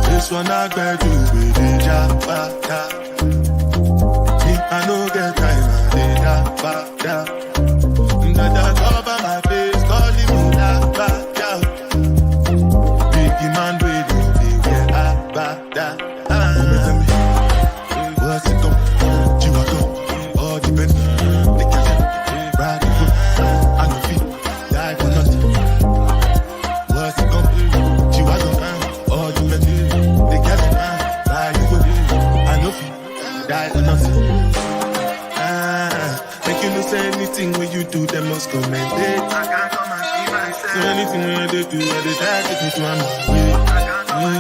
This one I got you with the job, me, I know get time, I did that. That cover my face, calling me that. Biggie man, we don't be where I back that. What's it come? You are come, all the best. They can't ride the foot. I know feet, die for nothing. What's it come? You are come, all the best. They can't ride the foot. I know feet, die for nothing. Make you lose anything when you do, they must commend it. I can't come and see myself. So anything when they do, I decide to take me to my way.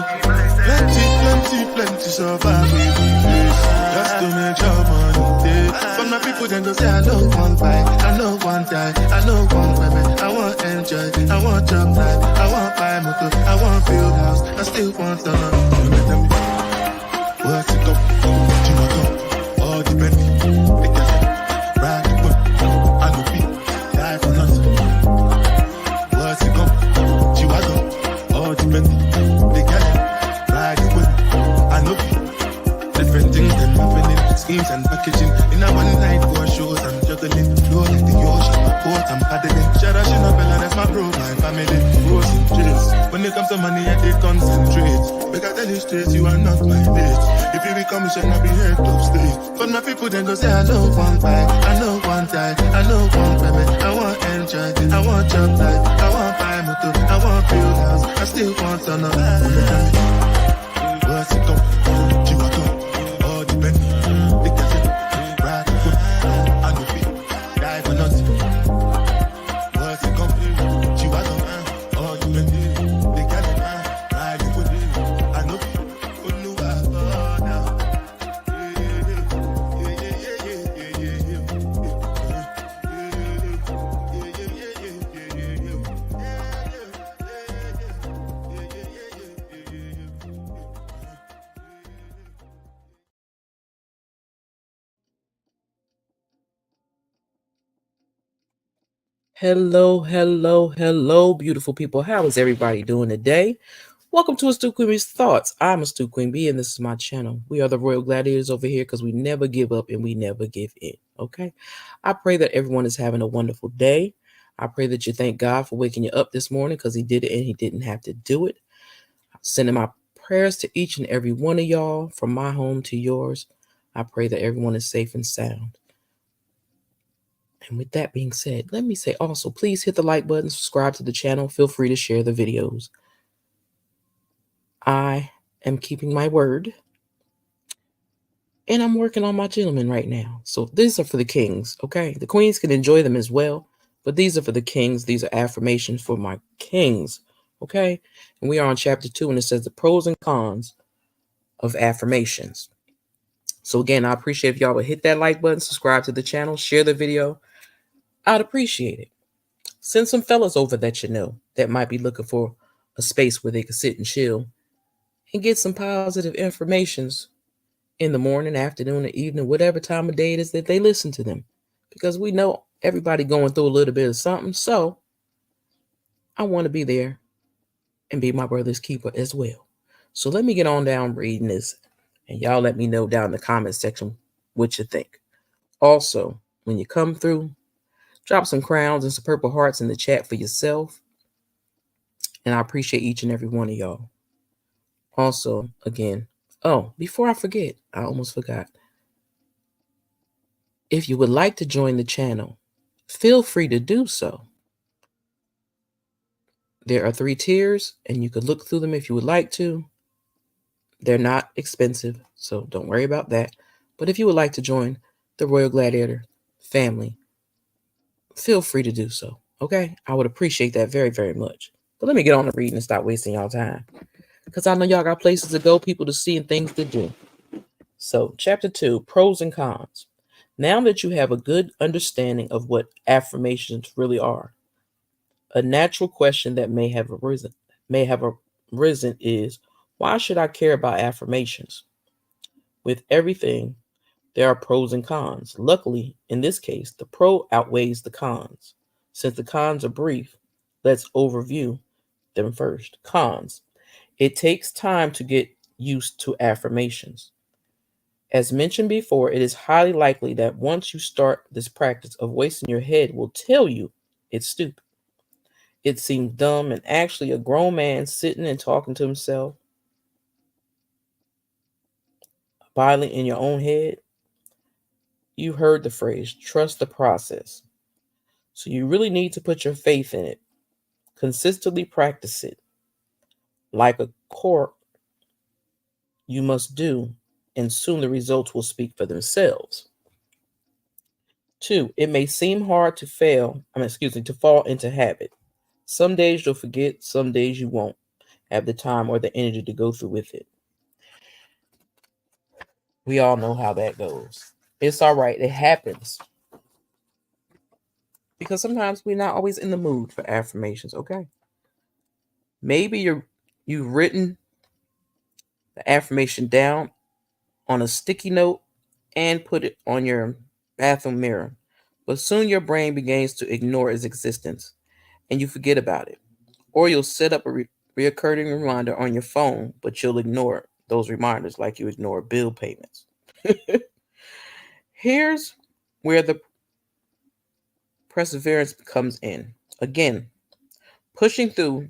Plenty survive with this. Just to make your money. But my people then go say, I know one fight, I know one die, I know one women. I want enjoy, I want job life, I want buy motor, I want build house, I still want to know. What's it come? You want come? All the Bentley. Ride the whip, I know feet, die for nothing. What's it come? You are come, all the Bentley. They got it, ride the whip, I know feet. Different things that happening, schemes and packaging. In a one night for shows, I'm juggling. Flow like the ocean, my port, I'm paddling. Shout out, Shinabella, that's my bro, my family. Rose and James. When it comes to money, I did concentrate. Make I tell you straight, you are not my bitch. If you become a shit, I'll be head of state. But my people then go say, I know one fight, I know one die, I know one women. I want enjoy, I want job life, I want buy motor, I want build house, I still want to know. What's it come? You are come, all the Bentley. They got it, ride the foot, I know feet, die for nothing. What's it come? You are come, all the Bentley. They got it, ride the foot, I know feet. Hello, beautiful people. How is everybody doing today? Welcome to Astute Queen Bee's Thoughts. I'm Astute Queen Bee, and this is my channel. We are the Royal Gladiators over here because we never give up and we never give in, okay? I pray that everyone is having a wonderful day. I pray that you thank God for waking you up this morning because he did it and he didn't have to do it. I'm sending my prayers to each and every one of y'all from my home to yours. I pray that everyone is safe and sound. And with that being said, let me say also, please hit the like button, subscribe to the channel. Feel free to share the videos. I am keeping my word. And I'm working on my gentleman right now. So these are for the kings, okay? The queens can enjoy them as well. But these are for the kings. These are affirmations for my kings, okay? And we are on chapter 2, and it says the pros and cons of affirmations. So again, I appreciate if y'all would hit that like button, subscribe to the channel, share the video. I'd appreciate it. Send some fellas over that you know that might be looking for a space where they can sit and chill and get some positive informations in the morning, afternoon, or evening, whatever time of day it is that they listen to them. Because we know everybody going through a little bit of something. So I want to be there and be my brother's keeper as well. So let me get on down reading this, and y'all let me know down in the comment section what you think. Also, when you come through, drop some crowns and some purple hearts in the chat for yourself. And I appreciate each and every one of y'all. Also, again, before I forget, I almost forgot. If you would like to join the channel, feel free to do so. There are 3 tiers, and you can look through them if you would like to. They're not expensive, so don't worry about that. But if you would like to join the Royal Gladiator family, feel free to do so, okay? I would appreciate that very, very much. But let me get on to reading and stop wasting y'all time, because I know y'all got places to go, people to see, and things to do. So, chapter 2, pros and cons. Now that you have a good understanding of what affirmations really are, a natural question that may have arisen is, why should I care about affirmations? With everything There are pros and cons. Luckily, in this case, the pro outweighs the cons. Since the cons are brief, let's overview them first. Cons. It takes time to get used to affirmations. As mentioned before, it is highly likely that once you start this practice of wasting your head will tell you it's stupid. It seems dumb, and actually a grown man sitting and talking to himself, violent in your own head. You heard the phrase, trust the process. So you really need to put your faith in it. Consistently practice it. Like a core you must do, and soon the results will speak for themselves. Two, it may seem hard to to fall into habit. Some days you'll forget, some days you won't have the time or the energy to go through with it. We all know how that goes. It's all right, it happens. Because sometimes we're not always in the mood for affirmations, okay? Maybe you've written the affirmation down on a sticky note and put it on your bathroom mirror. But soon your brain begins to ignore its existence and you forget about it. Or you'll set up a reoccurring reminder on your phone, but you'll ignore those reminders like you ignore bill payments. Here's where the perseverance comes in. Again, pushing through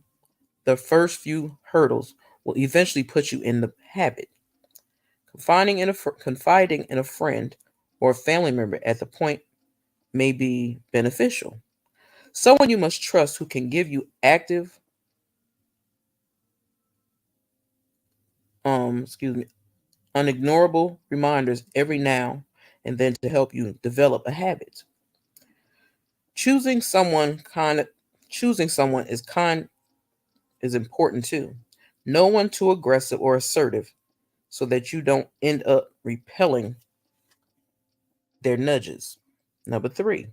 the first few hurdles will eventually put you in the habit. Confiding in a friend or a family member at the point may be beneficial. Someone you must trust who can give you active, excuse me, unignorable reminders every now and then to help you develop a habit. Choosing someone kind of choosing someone is important too. No one too aggressive or assertive so that you don't end up repelling their nudges. Number three,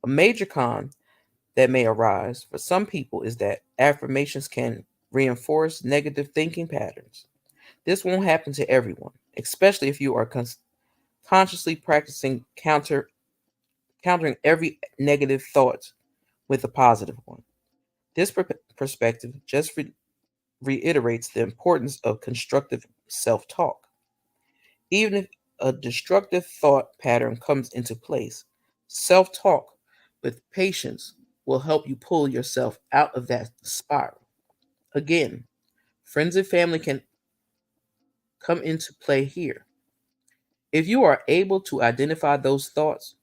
a major con that may arise for some people is that affirmations can reinforce negative thinking patterns. This won't happen to everyone, especially if you are consciously practicing countering every negative thought with a positive one. This perspective just reiterates the importance of constructive self-talk. Even if a destructive thought pattern comes into place, self-talk with patience will help you pull yourself out of that spiral. Again, friends and family can come into play here. If you are able to identify those thoughts,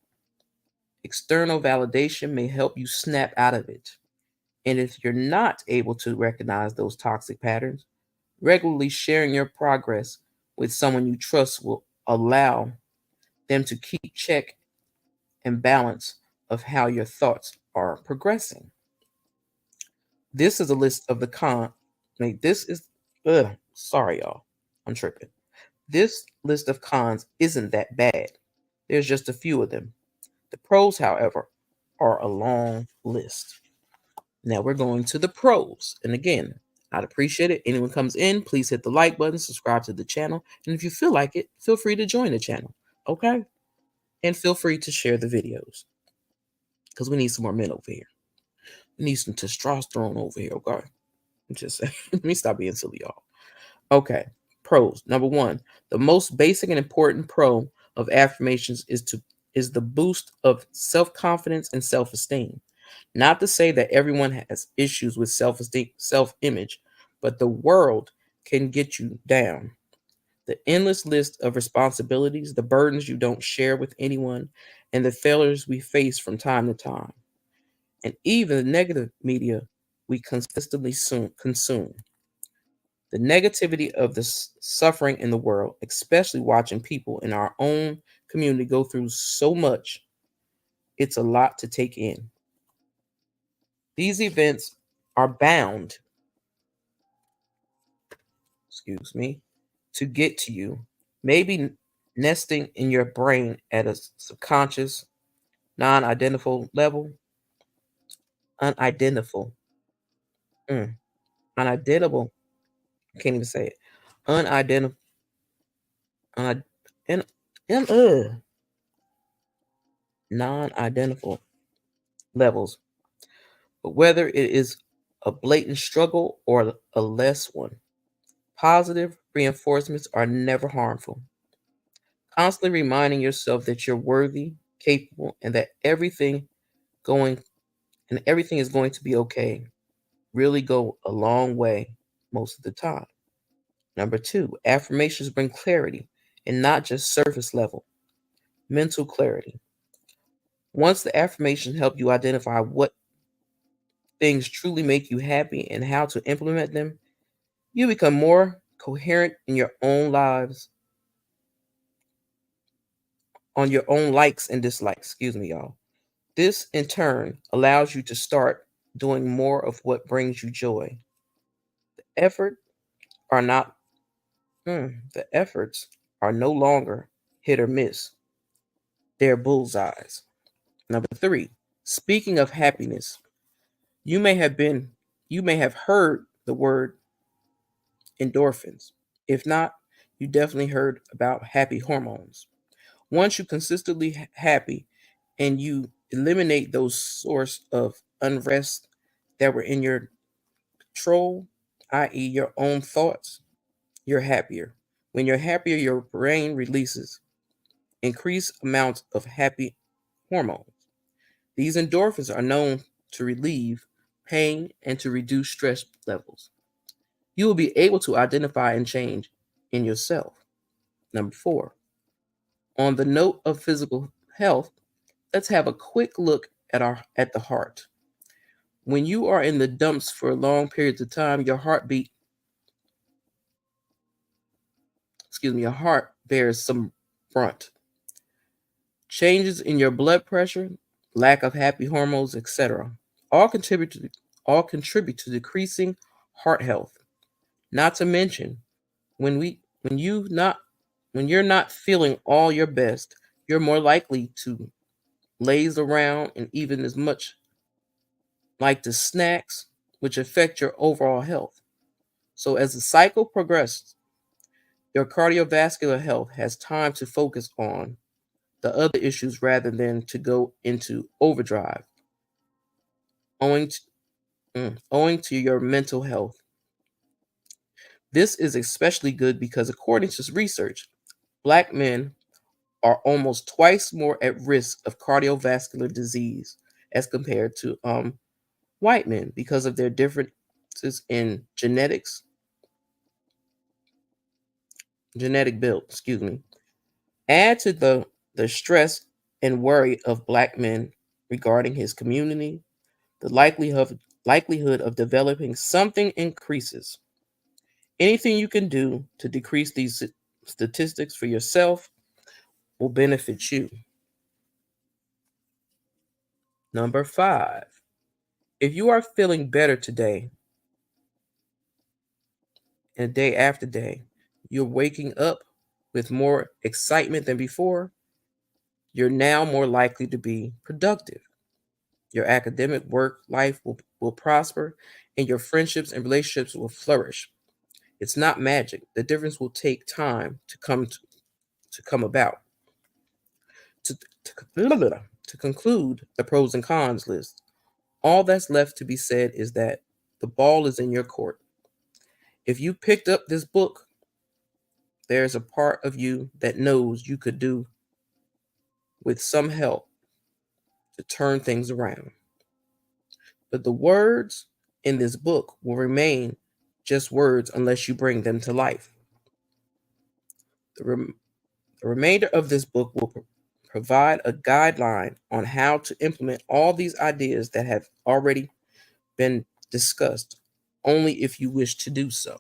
external validation may help you snap out of it. And if you're not able to recognize those toxic patterns, regularly sharing your progress with someone you trust will allow them to keep check and balance of how your thoughts are progressing. This is a list of the con. This is, sorry, y'all. I'm tripping. This list of cons isn't that bad. There's just a few of them. The pros, however, are a long list. Now we're going to the pros. And again, I'd appreciate it. Anyone comes in, please hit the like button, subscribe to the channel. And if you feel like it, feel free to join the channel. Okay? And feel free to share the videos. Because we need some more men over here. We need some testosterone over here, okay? I'm just saying. Let me stop being silly, y'all. Okay. Pros. Number one, the most basic and important pro of affirmations is the boost of self-confidence and self-esteem. Not to say that everyone has issues with self-esteem, self-image, but the world can get you down. The endless list of responsibilities, the burdens you don't share with anyone, and the failures we face from time to time, and even the negative media we consistently consume. The negativity of the suffering in the world, especially watching people in our own community go through so much, it's a lot to take in. These events are bound, excuse me, to get to you, maybe nesting in your brain at a subconscious, non-identifiable level, unidentifiable, mm, unidentifiable. I can't even say it. Unidentifiable, M non-identical levels, but whether it is a blatant struggle or a less one, positive reinforcements are never harmful. Constantly reminding yourself that you're worthy, capable, and that going everything is going to be okay really go a long way most of the time. Number two, affirmations bring clarity and not just surface level mental clarity. Once the affirmations help you identify what things truly make you happy and how to implement them, you become more coherent in your own lives, on your own likes and dislikes. Excuse me, y'all. This in turn allows you to start doing more of what brings you joy. Effort are not the efforts are no longer hit or miss. They're bullseyes. Number three, speaking of happiness, you may have been you may have heard the word endorphins. If not, you definitely heard about happy hormones. Once you consistently happy and you eliminate those source of unrest that were in your control, i.e. your own thoughts, you're happier. When you're happier, your brain releases increased amounts of happy hormones. These endorphins are known to relieve pain and to reduce stress levels. You will be able to identify and change in yourself. Number four, on the note of physical health, let's have a quick look at the heart. When you are in the dumps for long periods of time, your heart bears some brunt. Changes in your blood pressure, lack of happy hormones, etc., all contribute to all contribute to decreasing heart health. Not to mention, when we when you're not feeling all your best, you're more likely to laze around and even as much like the snacks, which affect your overall health. So as the cycle progresses, your cardiovascular health has time to focus on the other issues rather than to go into overdrive, owing to, owing to your mental health. This is especially good because, according to research, Black men are almost twice more at risk of cardiovascular disease as compared to white men because of their differences in genetic build. Excuse me. Add to the stress and worry of Black men regarding his community, the likelihood of developing something increases. Anything you can do to decrease these statistics for yourself will benefit you. Number five, if you are feeling better today and day after day, you're waking up with more excitement than before, you're now more likely to be productive. Your academic work life will prosper, and your friendships and relationships will flourish. It's not magic. The difference will take time to come about. To, to conclude the pros and cons list, all that's left to be said is that the ball is in your court. If you picked up this book, there's a part of you that knows you could do with some help to turn things around. But the words in this book will remain just words unless you bring them to life. The remainder of this book will provide a guideline on how to implement all these ideas that have already been discussed, only if you wish to do so.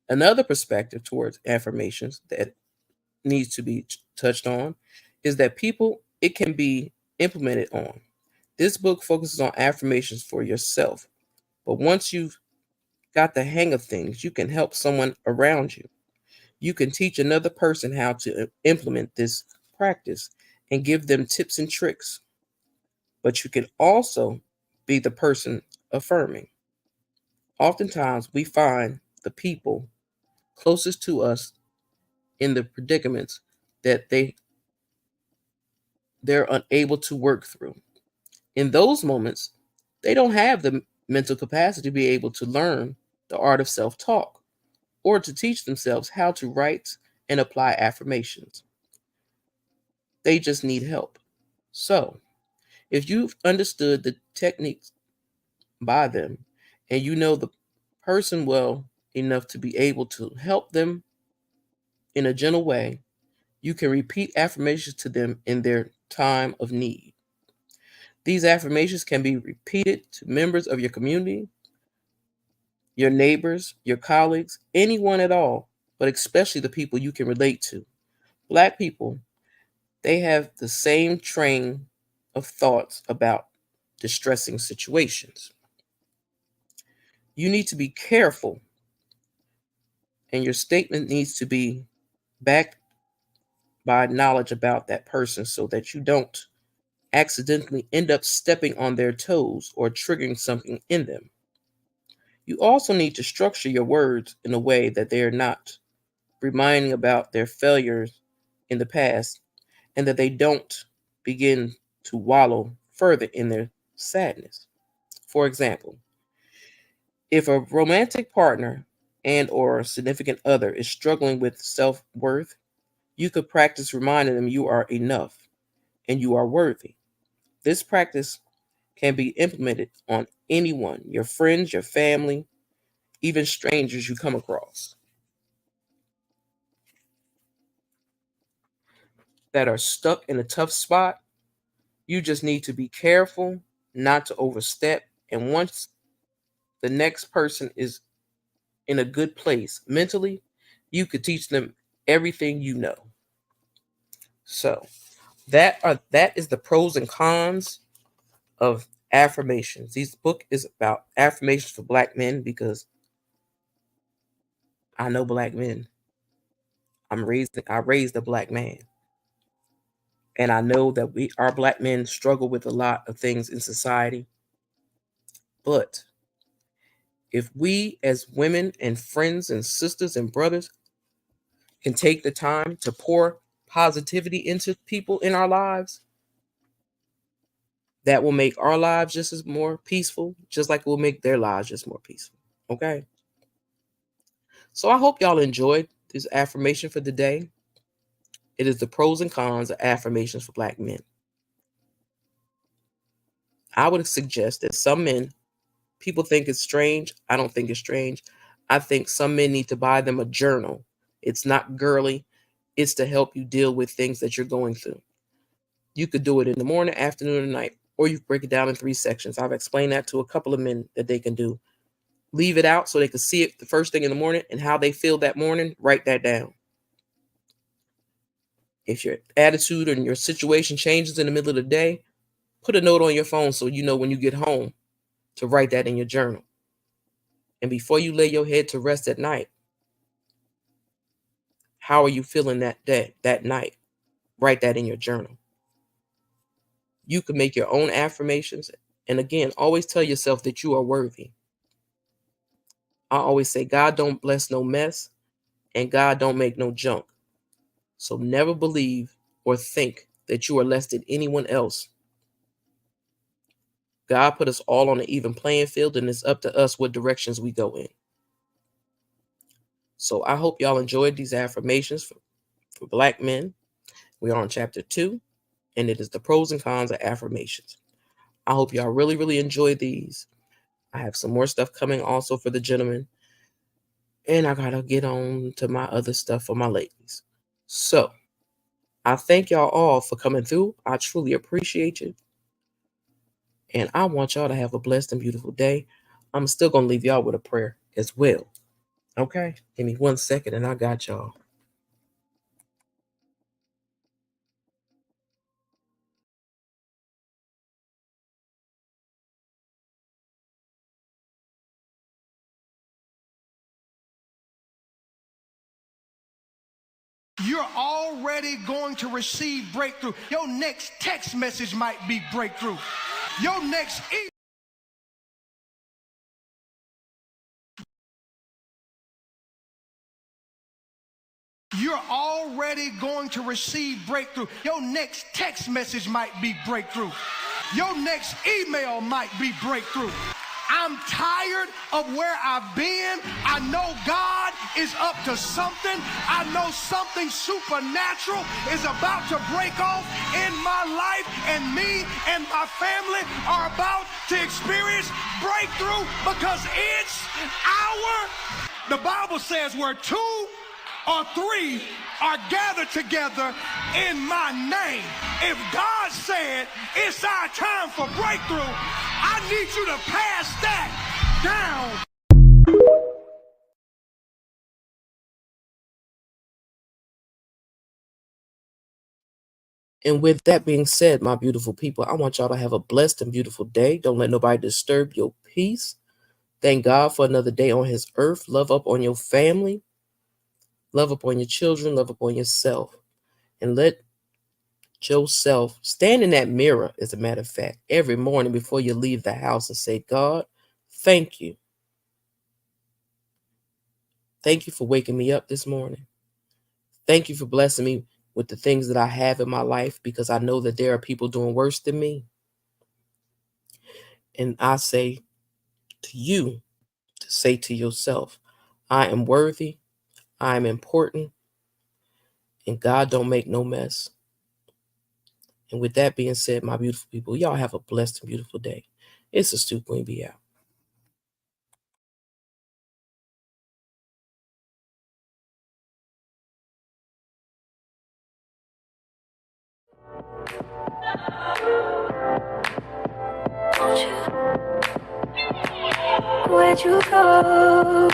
Another perspective towards affirmations that needs to be touched on is that it can be implemented on. This book focuses on affirmations for yourself, but once you've got the hang of things, you can help someone around you. You can teach another person how to implement this practice and give them tips and tricks, but you can also be the person affirming. Oftentimes, we find the people closest to us in the predicaments that they're unable to work through. In those moments, they don't have the mental capacity to be able to learn the art of self-talk or to teach themselves how to write and apply affirmations. They just need help. So, if you've understood the techniques by them and you know the person well enough to be able to help them in a gentle way, you can repeat affirmations to them in their time of need. These affirmations can be repeated to members of your community, your neighbors, your colleagues, anyone at all, but especially the people you can relate to. Black people, they have the same train of thoughts about distressing situations. You need to be careful, and your statement needs to be backed by knowledge about that person so that you don't accidentally end up stepping on their toes or triggering something in them. You also need to structure your words in a way that they are not reminding about their failures in the past and that they don't begin to wallow further in their sadness. For example, if a romantic partner and or significant other is struggling with self-worth, you could practice reminding them you are enough and you are worthy. This practice can be implemented on anyone, your friends, your family, even strangers you come across that are stuck in a tough spot. You just need to be careful not to overstep. And once the next person is in a good place mentally, you could teach them everything you know. So that is the pros and cons of affirmations. This book is about affirmations for black men because I know black men. I raised a black man. And I know that our black men struggle with a lot of things in society. But if we as women and friends and sisters and brothers can take the time to pour positivity into people in our lives, that will make our lives just as more peaceful, just like it will make their lives just more peaceful. Okay. So I hope y'all enjoyed this affirmation for the day. It is the pros and cons of affirmations for black men. I would suggest that some men, people think it's strange. I don't think it's strange. I think some men need to buy them a journal. It's not girly. It's to help you deal with things that you're going through. You could do it in the morning, afternoon, and night, or you break it down in 3 sections. I've explained that to a couple of men that they can do. Leave it out so they can see it the first thing in the morning and how they feel that morning. Write that down. If your attitude and your situation changes in the middle of the day, put a note on your phone so you know when you get home to write that in your journal. And before you lay your head to rest at night, how are you feeling that day, that night? Write that in your journal. You can make your own affirmations. And again, always tell yourself that you are worthy. I always say, God don't bless no mess and God don't make no junk. So never believe or think that you are less than anyone else. God put us all on an even playing field and it's up to us what directions we go in. So I hope y'all enjoyed these affirmations for black men. We are on chapter 2 and it is the pros and cons of affirmations. I hope y'all really, really enjoy these. I have some more stuff coming also for the gentlemen. And I gotta get on to my other stuff for my ladies. So I thank y'all all for coming through. I truly appreciate you. And I want y'all to have a blessed and beautiful day. I'm still gonna leave y'all with a prayer as well. Okay? Give me 1 second and I got y'all. You're already going to receive breakthrough. Your next text message might be breakthrough. Your next email. You're already going to receive breakthrough. Your next text message might be breakthrough. Your next email might be breakthrough. I'm tired of where I've been. I know God is up to something. I know something supernatural is about to break off in my life, and me and my family are about to experience breakthrough because it's the Bible says where 2 or 3 are gathered together in my name. If God said it's our time for breakthrough, I need you to pass that down. And with that being said, my beautiful people, I want y'all to have a blessed and beautiful day. Don't let nobody disturb your peace. Thank God for another day on his earth. Love up on your family. Love up on your children. Love up on yourself. And let yourself stand in that mirror, as a matter of fact, every morning before you leave the house and say, God, thank you. Thank you for waking me up this morning. Thank you for blessing me with the things that I have in my life, because I know that there are people doing worse than me. And I say to you to say to yourself, I am worthy, I am important, and God don't make no mess. And with that being said, my beautiful people, y'all have a blessed and beautiful day. It's a Stu Queen Bee out. Where'd you go?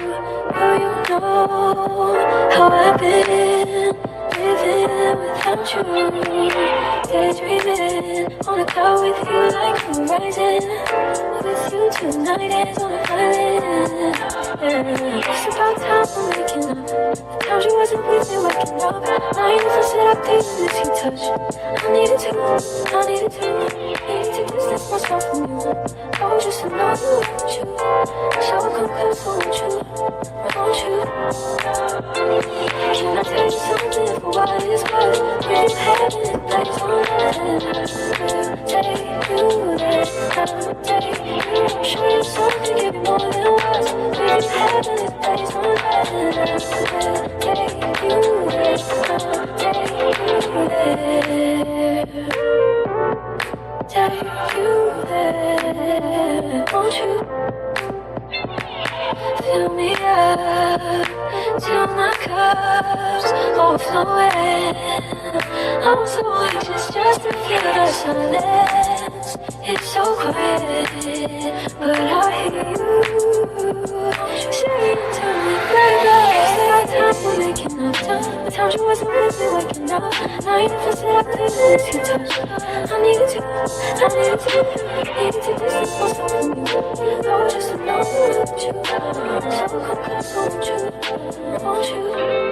Now you know how I've been living without you. Daydreaming on a cloud with you like horizon. With you tonight is on an island. It's about time for waking up. The times you wasn't with me waking up. Now you never said I couldn't miss your touch. I needed to distance myself from you. Oh, just to know you want you. So I come close, I want you. Can I tell you something for what it's worth? We've had it, place on earth. We'll take you there, I'll take you. Show you something, give you more than words. We've had it, place on earth. We'll take you there, I'll take you there. Take you there, won't you? Fill me up till my cup's overflowing. I'm so anxious just to feel the silence. It's so quiet, but I hear you saying to me, baby, it's our time for making up time. The times you wasn't with me waking up. Now you never said I couldn't miss your touch. I needed to distance myself from you. Oh, just to know you want you. So come close, won't you?